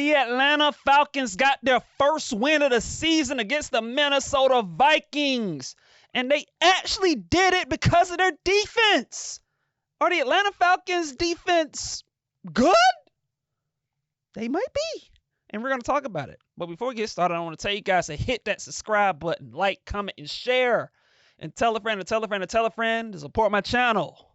the Atlanta Falcons got their first win of the season against the Minnesota Vikings. And they actually did it because of their defense. Are the Atlanta Falcons defense good? They might be. And we're going to talk about it. But before we get started, I want to tell you guys to hit that subscribe button, like, comment, and share. And tell a friend to tell a friend to tell a friend to support my channel.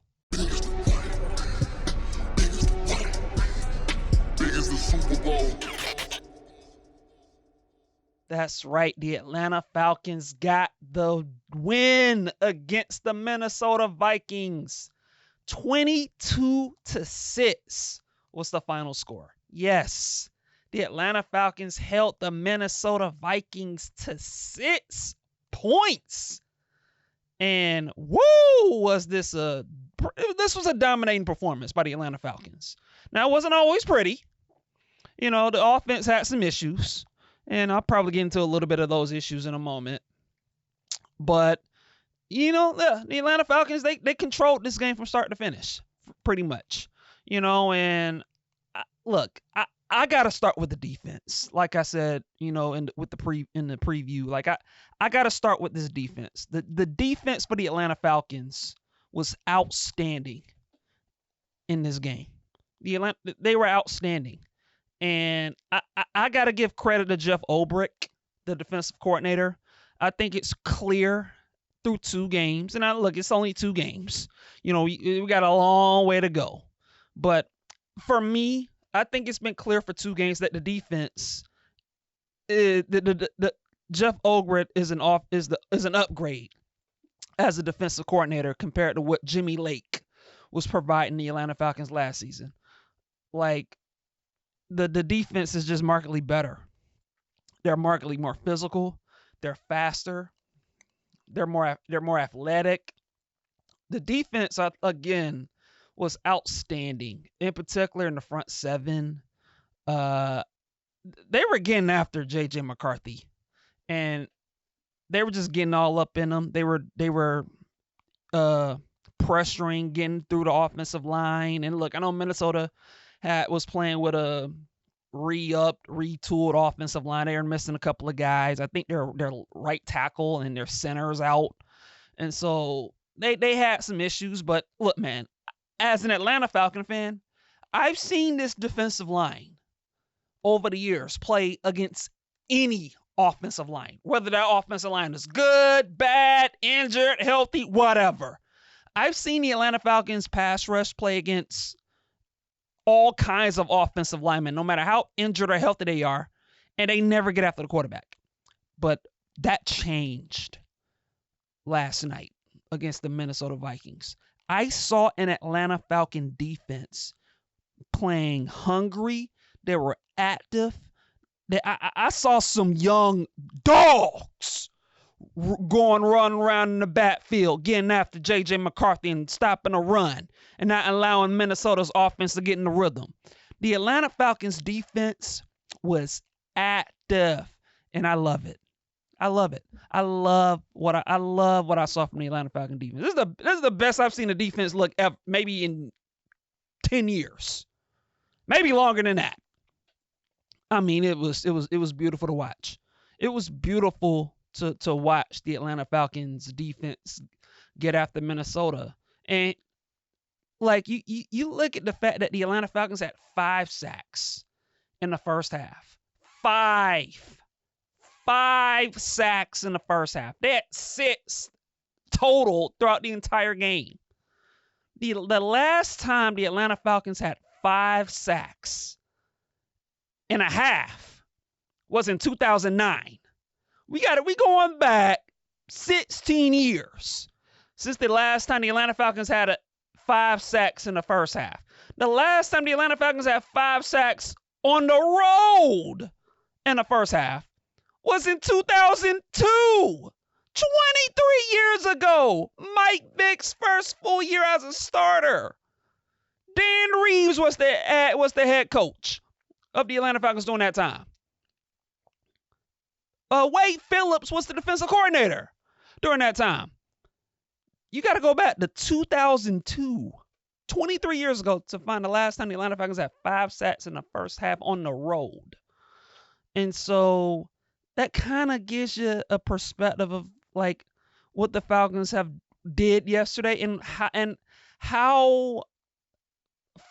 That's right. The Atlanta Falcons got the win against the Minnesota Vikings. 22-6 was the final score. Yes, the Atlanta Falcons held the Minnesota Vikings to 6 points. And woo, was this was a dominating performance by the Atlanta Falcons. Now, it wasn't always pretty. You know, the offense had some issues, and I'll probably get into a little bit of those issues in a moment. But, you know, the Atlanta Falcons, they controlled this game from start to finish, pretty much. You know, and look, I got to start with the defense. Like I said, you know, in the preview, like I got to start with this defense. The defense for the Atlanta Falcons was outstanding in this game. They were outstanding. And I got to give credit to Jeff Ulbrich, the defensive coordinator. I think it's clear through 2 games. And look, it's only 2 games. You know, we got a long way to go. But for me, I think it's been clear for 2 games that the defense, Jeff Ulbrich is an upgrade as a defensive coordinator compared to what Jimmy Lake was providing the Atlanta Falcons last season. Like, the defense is just markedly better. They're markedly more physical. They're faster. They're more athletic. The defense, again, was outstanding, in particular in the front 7. They were getting after J.J. McCarthy, and they were just getting all up in them. They were pressuring, getting through the offensive line. And look, I know Minnesota was playing with a retooled offensive line. They were missing a couple of guys. I think their right tackle and their center's out, and so they had some issues. But look, man, as an Atlanta Falcon fan, I've seen this defensive line over the years play against any offensive line, whether that offensive line is good, bad, injured, healthy, whatever. I've seen the Atlanta Falcons pass rush play against all kinds of offensive linemen, no matter how injured or healthy they are, and they never get after the quarterback. But that changed last night against the Minnesota Vikings. I saw an Atlanta Falcon defense playing hungry. They were active. I saw some young dogs running around in the backfield, getting after J.J. McCarthy and stopping a run and not allowing Minnesota's offense to get in the rhythm. The Atlanta Falcons defense was active, and I love it. I love it. I love what I saw from the Atlanta Falcons defense. This is the best I've seen the defense look ever, maybe in 10 years, maybe longer than that. I mean, it was beautiful to watch. It was beautiful to watch the Atlanta Falcons defense get after Minnesota. And like you look at the fact that the Atlanta Falcons had 5 sacks in the first half. 5 sacks in the first half. They had 6 total throughout the entire game. The last time the Atlanta Falcons had 5 sacks in a half was in 2009. We going back 16 years since the last time the Atlanta Falcons had 5 sacks in the first half. The last time the Atlanta Falcons had 5 sacks on the road in the first half was in 2002. 23 years ago. Mike Vick's first full year as a starter. Dan Reeves was the head coach of the Atlanta Falcons during that time. Wade Phillips was the defensive coordinator during that time. You got to go back to 2002, 23 years ago, to find the last time the Atlanta Falcons had 5 sacks in the first half on the road. And so that kind of gives you a perspective of like what the Falcons have did yesterday and how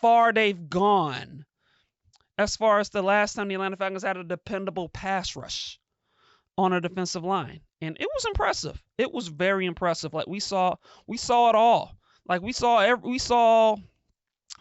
far they've gone as far as the last time the Atlanta Falcons had a dependable pass rush on a defensive line. And it was impressive. It was very impressive. Like we saw it all. Like we saw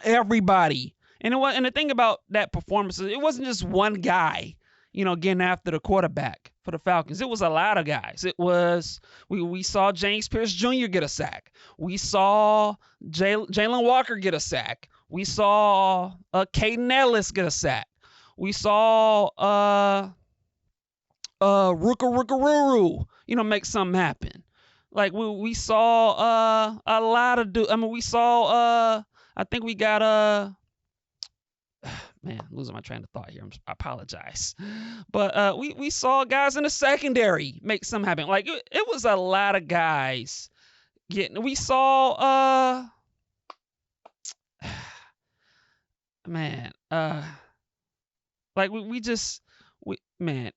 everybody. And the thing about that performance is it wasn't just one guy, getting after the quarterback for the Falcons. It was a lot of guys. It was we saw James Pierce Jr. get a sack. We saw Jalen Walker get a sack. We saw Caden Ellis get a sack. We saw Ruka, make something happen. Like we saw a lot of we saw I think we got man, I'm losing my train of thought here. I apologize. But we saw guys in the secondary make something happen. Like it was a lot of guys getting. We saw man, like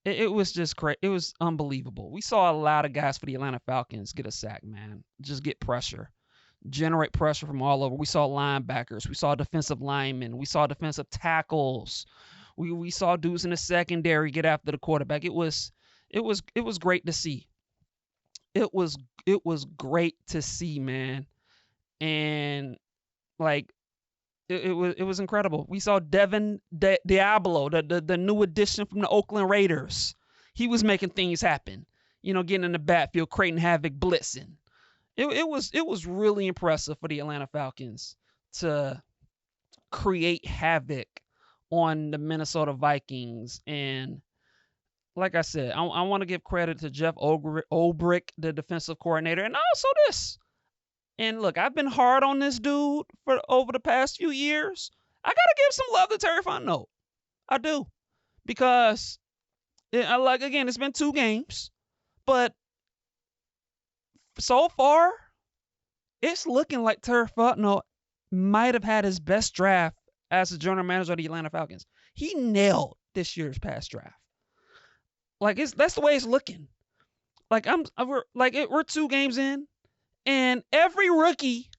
it was just great. It was unbelievable. We saw a lot of guys for the Atlanta Falcons get a sack, man. Just get pressure. Generate pressure from all over. We saw linebackers. We saw defensive linemen. We saw defensive tackles. We saw dudes in the secondary get after the quarterback. It was great to see. It was great to see, man. And like it was incredible. We saw Devin Diablo, the new addition from the Oakland Raiders. He was making things happen. Getting in the backfield, creating havoc, blitzing. It was really impressive for the Atlanta Falcons to create havoc on the Minnesota Vikings. And like I said, I want to give credit to Jeff Ulbrich, the defensive coordinator, and also this. And look, I've been hard on this dude for over the past few years. I gotta give some love to Terry Fontenot. I do, because it's been 2 games, but so far, it's looking like Terry Fontenot might have had his best draft as the general manager of the Atlanta Falcons. He nailed this year's past draft. Like that's the way it's looking. Like we're 2 games in, and every rookie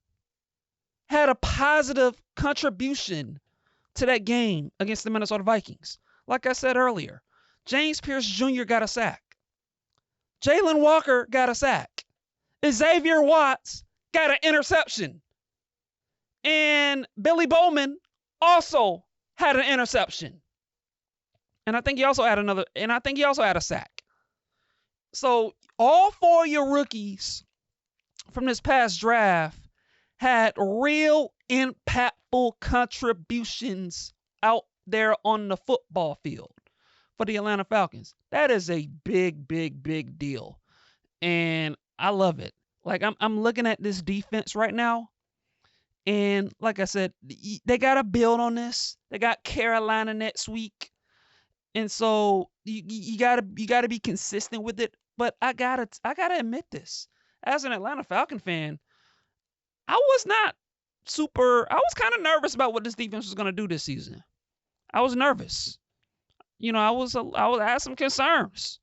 had a positive contribution to that game against the Minnesota Vikings. Like I said earlier, James Pierce Jr. got a sack. Jalen Walker got a sack. Xavier Watts got an interception. And Billy Bowman also had an interception. And I think he also had a sack. So all 4 of your rookies from this past draft had real impactful contributions out there on the football field for the Atlanta Falcons. That is a big, big, big deal. And I love it. Like I'm looking at this defense right now, and like I said, they got to build on this. They got Carolina next week, and so you gotta be consistent with it. But I gotta admit this, as an Atlanta Falcon fan, I was kind of nervous about what this defense was gonna do this season. I was nervous. I had some concerns,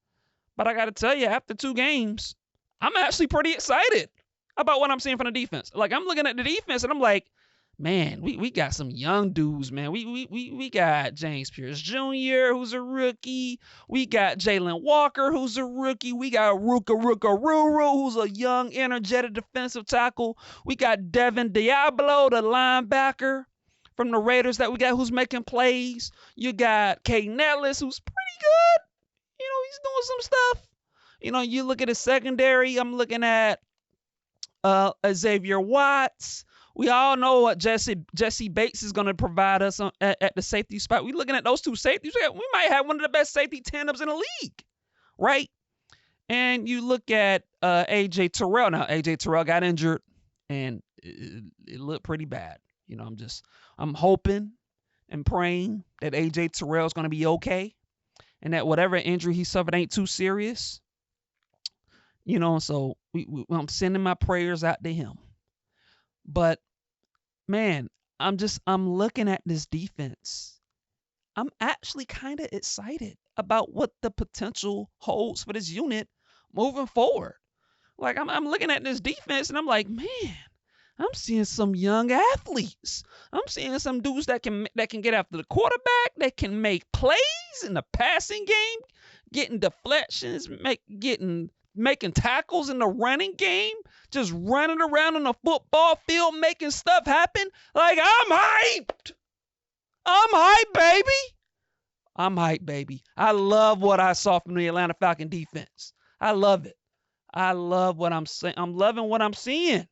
but I got to tell you, after 2 games, I'm actually pretty excited about what I'm seeing from the defense. Like, I'm looking at the defense and I'm like, man, we got some young dudes, man. We got James Pierce Jr., who's a rookie. We got Jalen Walker, who's a rookie. We got Ruka Ruru, who's a young, energetic defensive tackle. We got Devin Diablo, the linebacker from the Raiders that we got, who's making plays. You got Caden Ellis, who's pretty good. He's doing some stuff. You look at his secondary. I'm looking at Xavier Watts. We all know what Jesse Bates is going to provide us at the safety spot. We're looking at those 2 safeties. We might have one of the best safety tandems in the league, right? And you look at A.J. Terrell. Now, A.J. Terrell got injured, and it looked pretty bad. I'm hoping and praying that A.J. Terrell is going to be okay, and that whatever injury he suffered ain't too serious. So I'm sending my prayers out to him. But man, I'm looking at this defense I'm actually kind of excited about what the potential holds for this unit moving forward. Like I'm looking at this defense and I'm like, man, I'm seeing some young athletes. I'm seeing some dudes that can get after the quarterback, that can make plays in the passing game, getting deflections, making tackles in the running game, just running around on the football field, making stuff happen. Like, I'm hyped. I'm hyped, baby. I'm hyped, baby. I love what I saw from the Atlanta Falcon defense. I love it. I love what I'm saying. I'm loving what I'm seeing.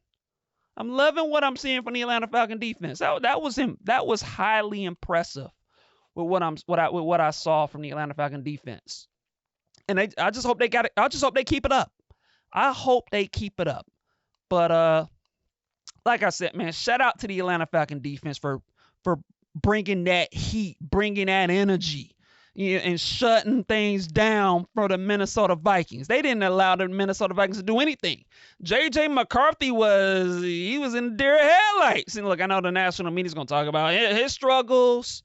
I'm loving what I'm seeing from the Atlanta Falcon defense. That was him. That was highly impressive with what I saw from the Atlanta Falcon defense. And I just hope they got it. I just hope they keep it up. I hope they keep it up. But like I said, man, shout out to the Atlanta Falcon defense for bringing that heat, bringing that energy, and shutting things down for the Minnesota Vikings. They didn't allow the Minnesota Vikings to do anything. J.J. McCarthy was in deer headlights. And look, I know the national media's going to talk about his struggles,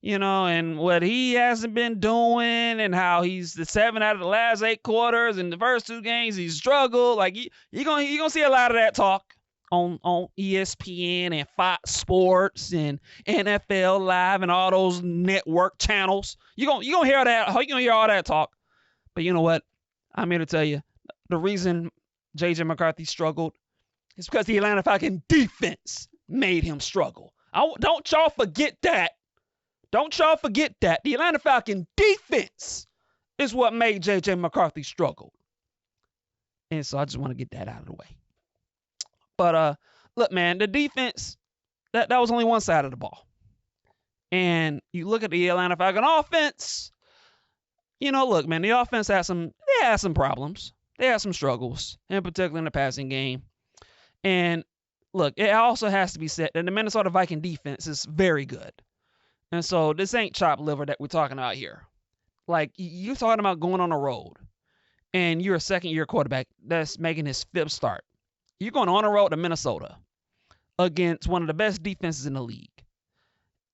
and what he hasn't been doing, and how he's the 7 out of the last 8 quarters. In the first 2 games, he's struggled. Like, you're gonna see a lot of that talk on ESPN and Fox Sports and NFL Live and all those network channels. You're gonna hear that. You're gonna hear all that talk. But you know what? I'm here to tell you, the reason J.J. McCarthy struggled is because the Atlanta Falcon defense made him struggle. Don't y'all forget that. Don't y'all forget that. The Atlanta Falcon defense is what made J.J. McCarthy struggle. And so I just want to get that out of the way. But look, man, the defense, that was only one side of the ball. And you look at the Atlanta Falcon offense, look, man, the offense had some problems. They had some struggles, in particular in the passing game. And look, it also has to be said that the Minnesota Viking defense is very good. And so this ain't chopped liver that we're talking about here. Like, you're talking about going on the road, and you're a second-year quarterback that's making his 5th start. You're going on the road to Minnesota against one of the best defenses in the league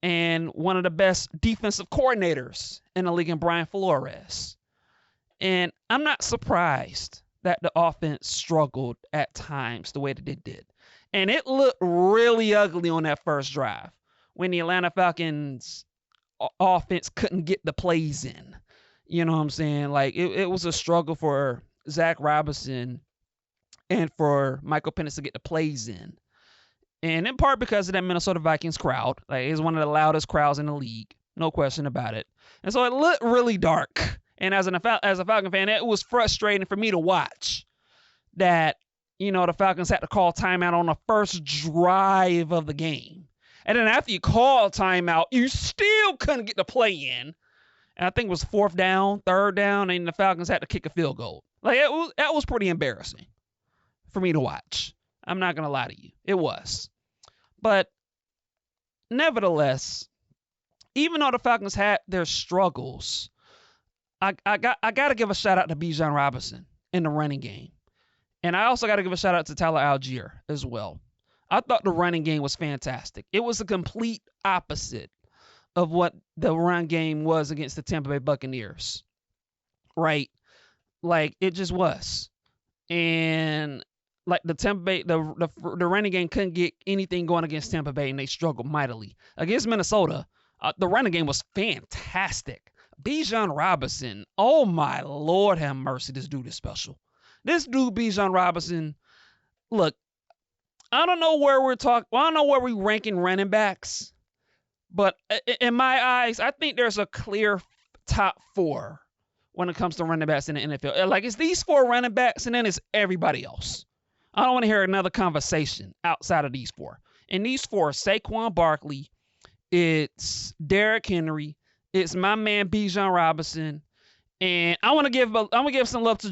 and one of the best defensive coordinators in the league in Brian Flores. And I'm not surprised that the offense struggled at times the way that it did. And it looked really ugly on that first drive when the Atlanta Falcons offense couldn't get the plays in. You know what I'm saying? Like, it was a struggle for Zach Robinson and for Michael Penix to get the plays in. And in part because of that Minnesota Vikings crowd. Like, it's one of the loudest crowds in the league. No question about it. And so it looked really dark. And as a Falcon fan, it was frustrating for me to watch that, the Falcons had to call timeout on the first drive of the game. And then after you call timeout, you still couldn't get the play in. And I think it was 4th down, 3rd down, and the Falcons had to kick a field goal. Like, that was pretty embarrassing for me to watch. I'm not going to lie to you. It was. But nevertheless, even though the Falcons had their struggles, I got to give a shout out to Bijan Robinson in the running game. And I also got to give a shout out to Tyler Algier as well. I thought the running game was fantastic. It was a complete opposite of what the run game was against the Tampa Bay Buccaneers. Right? Like, it just was. And like the Tampa Bay, the running game couldn't get anything going against Tampa Bay, and they struggled mightily. Against Minnesota, the running game was fantastic. Bijan Robinson, oh my Lord have mercy, this dude is special. This dude, Bijan Robinson, look, I don't know where we're ranking running backs, but in my eyes, I think there's a clear top 4 when it comes to running backs in the NFL. Like, it's these 4 running backs, and then it's everybody else. I don't want to hear another conversation outside of these 4. And these 4 are Saquon Barkley, it's Derrick Henry, it's my man Bijan Robinson, and I'm gonna give some love to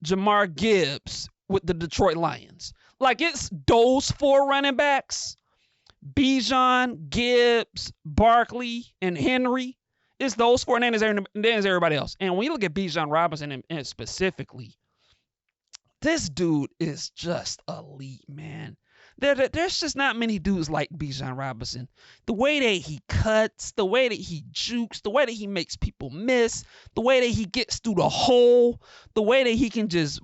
Jamar Gibbs with the Detroit Lions. Like, it's those 4 running backs, Bijan, Gibbs, Barkley, and Henry. It's those 4, and then there's everybody else. And when you look at Bijan Robinson and specifically, this dude is just elite, man. There's just not many dudes like Bijan Robinson. The way that he cuts, the way that he jukes, the way that he makes people miss, the way that he gets through the hole, the way that he can just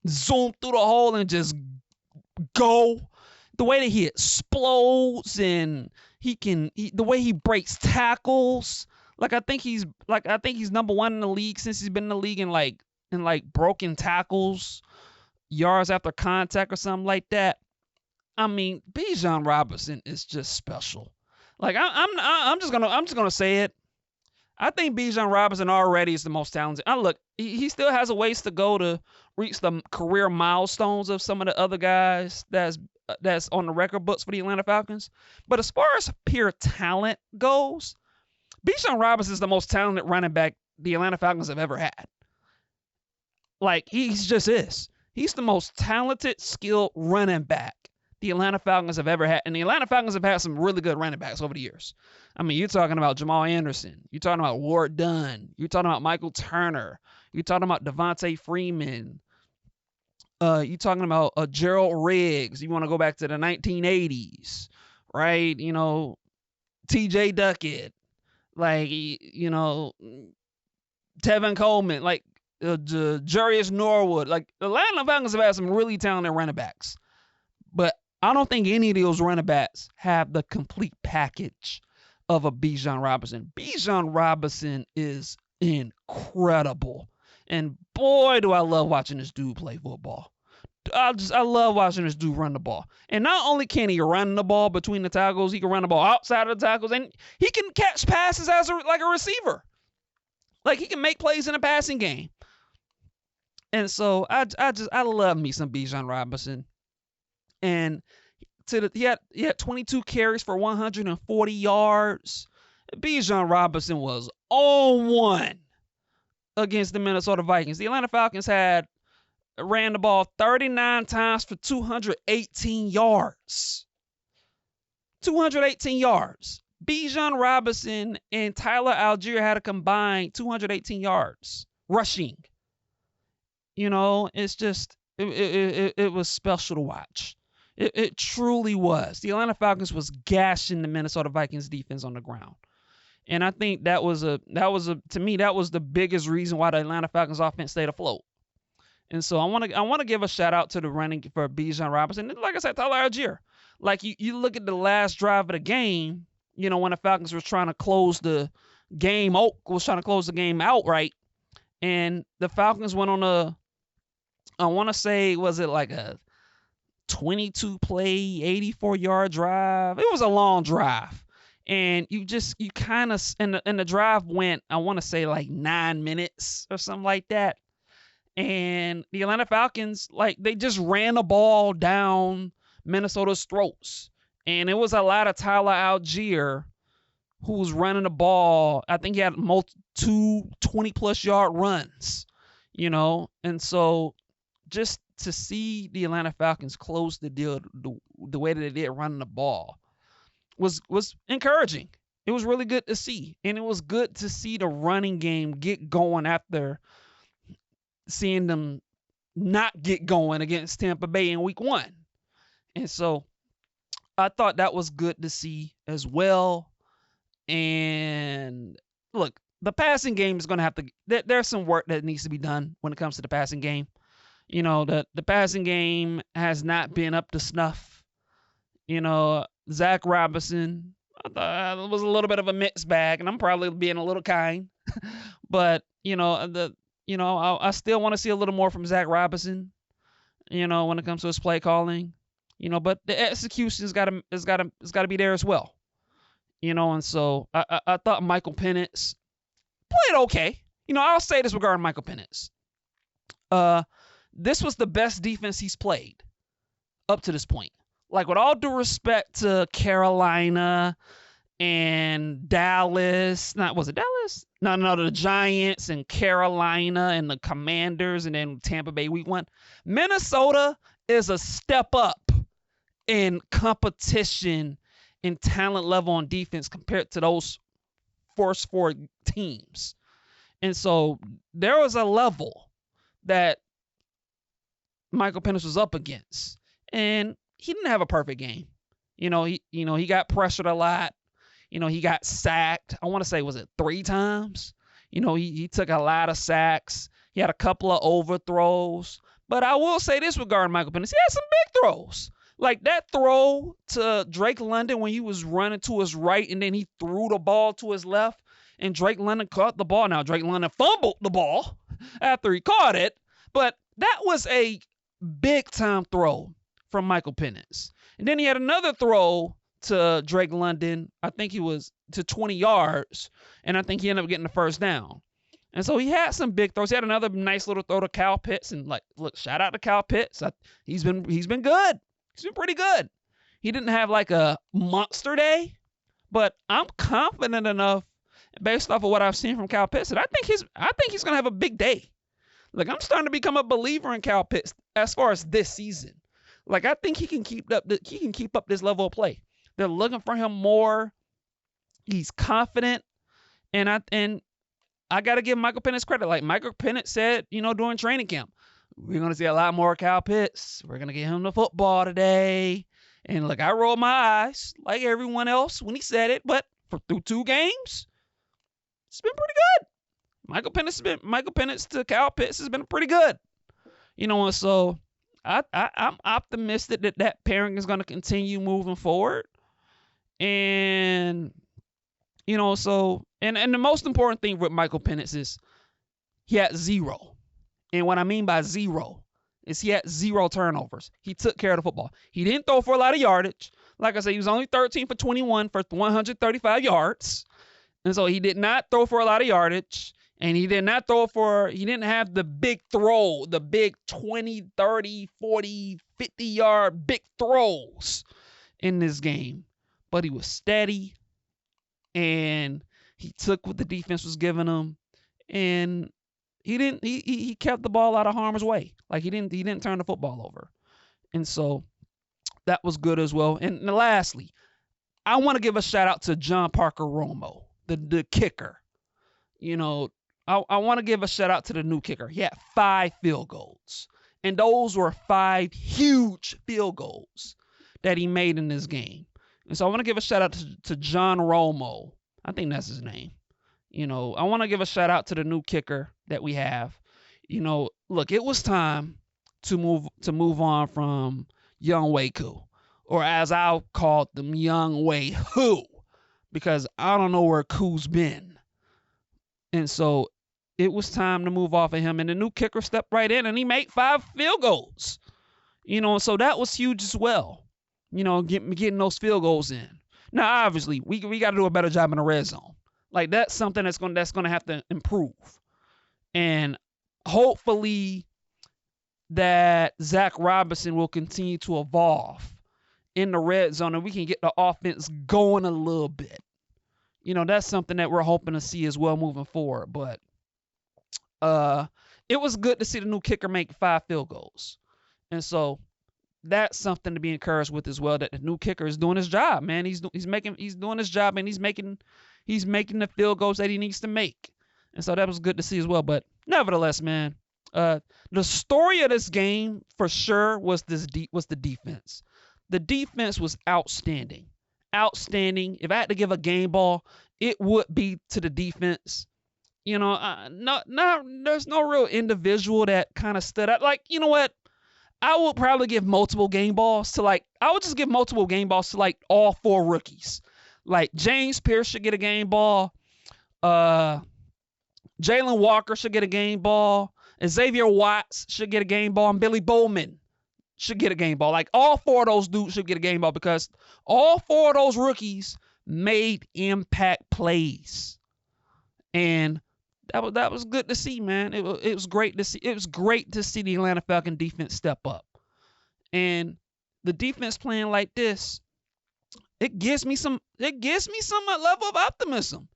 zoom through the hole and just go, the way that he explodes, and the way he breaks tackles. Like I think he's number one in the league since he's been in the league in broken tackles, yards after contact or something like that. I mean, Bijan Robinson is just special. Like I'm just gonna say it. I think Bijan Robinson already is the most talented. Look, he still has a ways to go to reach the career milestones of some of the other guys that's on the record books for the Atlanta Falcons. But as far as pure talent goes, Bijan Robinson is the most talented running back the Atlanta Falcons have ever had. Like, he's just is. He's the most talented, skilled running back the Atlanta Falcons have ever had. And the Atlanta Falcons have had some really good running backs over the years. I mean, you're talking about Jamal Anderson. You're talking about Ward Dunn. You're talking about Michael Turner. You're talking about Devontae Freeman. You're talking about Gerald Riggs. You want to go back to the 1980s, right? You know, T.J. Duckett. Like, you know, Tevin Coleman. Like, Jarius Norwood. Like, the Atlanta Falcons have had some really talented running backs. But I don't think any of those running backs have the complete package of a Bijan Robinson. Bijan Robinson is incredible. And boy, do I love watching this dude play football. I love watching this dude run the ball. And not only can he run the ball between the tackles, he can run the ball outside of the tackles, and he can catch passes like a receiver. Like, he can make plays in a passing game. And so I love me some Bijan Robinson. And he had 22 carries for 140 yards. Bijan Robinson was on one against the Minnesota Vikings. The Atlanta Falcons ran the ball 39 times for 218 yards. 218 yards. Bijan Robinson and Tyler Algier had a combined 218 yards rushing. You know, it's just it was special to watch. It truly was. The Atlanta Falcons was gashing the Minnesota Vikings defense on the ground. And I think that was to me, that was the biggest reason why the Atlanta Falcons offense stayed afloat. And so I want to give a shout out to the running for Bijan Robinson. Like I said, Tyler Algier. Like, you look at the last drive of the game, you know, when the Falcons were trying to close the game, was trying to close the game outright. And the Falcons went on I want to say, was it like a 22-play, 84-yard drive? It was a long drive. And you kind of, and the drive went, I want to say like 9 minutes or something like that. And the Atlanta Falcons, like, they just ran the ball down Minnesota's throats. And it was a lot of Tyler Algier who was running the ball. I think he had two 20-plus yard runs, you know. And so just to see the Atlanta Falcons close the deal the way that they did running the ball was encouraging. It was really good to see. And it was good to see the running game get going after seeing them not get going against Tampa Bay in week 1. And so I thought that was good to see as well. And look, the passing game is going to have to, there's some work that needs to be done when it comes to the passing game. You know, the passing game has not been up to snuff. You know, Zach Robinson, I thought it was a little bit of a mixed bag, and I'm probably being a little kind. But, you know, I still want to see a little more from Zach Robinson, you know, when it comes to his play calling, you know, but the execution's got to be there as well. You know, and so I thought Michael Penix played okay. You know, I'll say this regarding Michael Penix. This was the best defense he's played up to this point. Like, with all due respect to Carolina and Dallas, was it Dallas? No, the Giants and Carolina and the Commanders and then Tampa Bay week 1. Minnesota is a step up in competition and talent level on defense compared to those first 4 teams. And so there was a level that Michael Penix was up against. And he didn't have a perfect game. He got pressured a lot. He got sacked. I want to say, was it 3 times? He took a lot of sacks. He had a couple of overthrows. But I will say this regarding Michael Penix. He had some big throws. Like that throw to Drake London when he was running to his right and then he threw the ball to his left and Drake London caught the ball. Now, Drake London fumbled the ball after he caught it. But that was a big-time throw from Michael Penix. And then he had another throw to Drake London. I think he was to 20 yards, and I think he ended up getting the first down. And so he had some big throws. He had another nice little throw to Kyle Pitts, and look, shout out to Kyle Pitts. He's been good. He's been pretty good. He didn't have like a monster day, but I'm confident enough based off of what I've seen from Kyle Pitts that I think he's gonna have a big day. Like I'm starting to become a believer in Kyle Pitts as far as this season. Like I think he can keep up this level of play. They're looking for him more. He's confident, and I got to give Michael Penix credit. Like Michael Penix said, during training camp, we're going to see a lot more Kyle Pitts. We're going to get him the football today. And look, I rolled my eyes like everyone else when he said it, but through 2 games, it's been pretty good. Michael Penix to Kyle Pitts has been pretty good. And so I'm optimistic that pairing is going to continue moving forward. And, so, and the most important thing with Michael Penix is he had 0. And what I mean by 0 is he had 0 turnovers. He took care of the football. He didn't throw for a lot of yardage. Like I said, he was only 13 for 21 for 135 yards. And so he did not throw for a lot of yardage. And he didn't have the big throw, the big 20, 30, 40, 50-yard big throws in this game. But he was steady, and he took what the defense was giving him, and he kept the ball out of harm's way. Like he didn't turn the football over. And so that was good as well. And lastly, I want to give a shout out to John Parker Romo, the kicker. I want to give a shout out to the new kicker. He had 5 field goals, and those were 5 huge field goals that he made in this game. And so I want to give a shout out to John Romo. I think that's his name. I want to give a shout out to the new kicker that we have. Look, it was time to move on from Young Wei Koo, or as I'll call them, Young Wei Who, because I don't know where Koo's been. And so it was time to move off of him, and the new kicker stepped right in, and he made 5 field goals. So that was huge as well. Getting those field goals in. Now, obviously, we got to do a better job in the red zone. Like that's something that's going to have to improve, and hopefully that Zach Robinson will continue to evolve in the red zone, and we can get the offense going a little bit. That's something that we're hoping to see as well moving forward. But it was good to see the new kicker make 5 field goals, and so that's something to be encouraged with as well. That the new kicker is doing his job, man. He's doing his job, and he's making the field goals that he needs to make, and so that was good to see as well. But nevertheless, man, the story of this game for sure was the defense. The defense was outstanding. If I had to give a game ball, it would be to the defense. There's no real individual that kind of stood out. Like, you know what? I would probably give multiple game balls to all 4 rookies. Like James Pierce should get a game ball. Jalen Walker should get a game ball. Xavier Watts should get a game ball. And Billy Bowman should get a game ball. Like all 4 of those dudes should get a game ball because all 4 of those rookies made impact plays. And that was good to see, man. It was great to see. It was great to see the Atlanta Falcons defense step up. And the defense playing like this, it gives me some level of optimism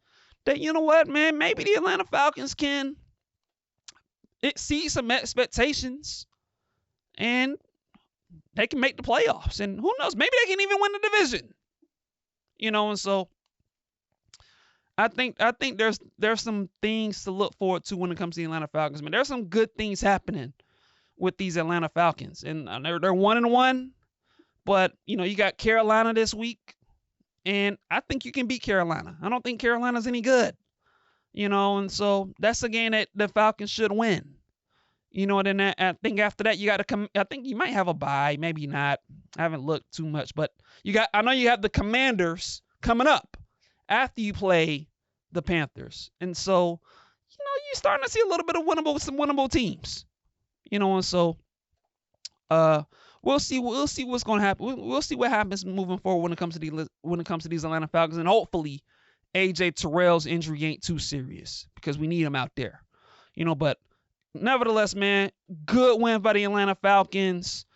that, you know what, man, maybe the Atlanta Falcons can exceed some expectations and they can make the playoffs. And who knows, maybe they can even win the division. And so I think there's some things to look forward to when it comes to the Atlanta Falcons. Man, there's some good things happening with these Atlanta Falcons, and they're 1-1, But, you got Carolina this week, and I think you can beat Carolina. I don't think Carolina's any good, and so that's a game that the Falcons should win. And then I think after that, you got to come. I think you might have a bye, maybe not. I haven't looked too much, but I know you have the Commanders coming up after you play the Panthers. And so, you're starting to see a little bit of some winnable teams. And so we'll see what's going to happen. We'll see what happens moving forward when it comes to these Atlanta Falcons, and hopefully AJ Terrell's injury ain't too serious, because we need him out there. But nevertheless, man, good win by the Atlanta Falcons.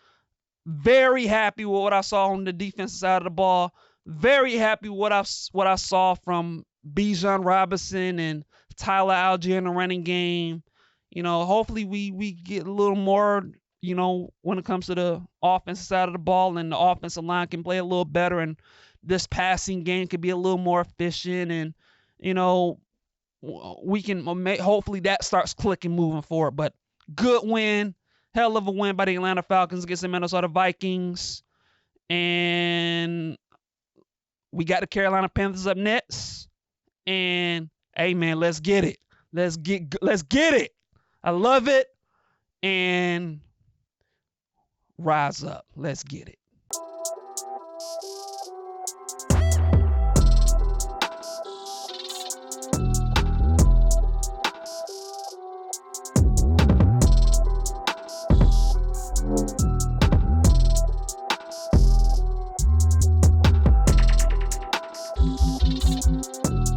Very happy with what I saw on the defensive side of the ball. Very happy with what I saw from Bijan Robinson and Tyler Algier in the running game. Hopefully we get a little more, when it comes to the offensive side of the ball, and the offensive line can play a little better, and this passing game could be a little more efficient, and, we can hopefully that starts clicking moving forward. But good win, hell of a win by the Atlanta Falcons against the Minnesota Vikings. And we got the Carolina Panthers up next. And hey, man, let's get it. Let's get it. I love it. And rise up. Let's get it.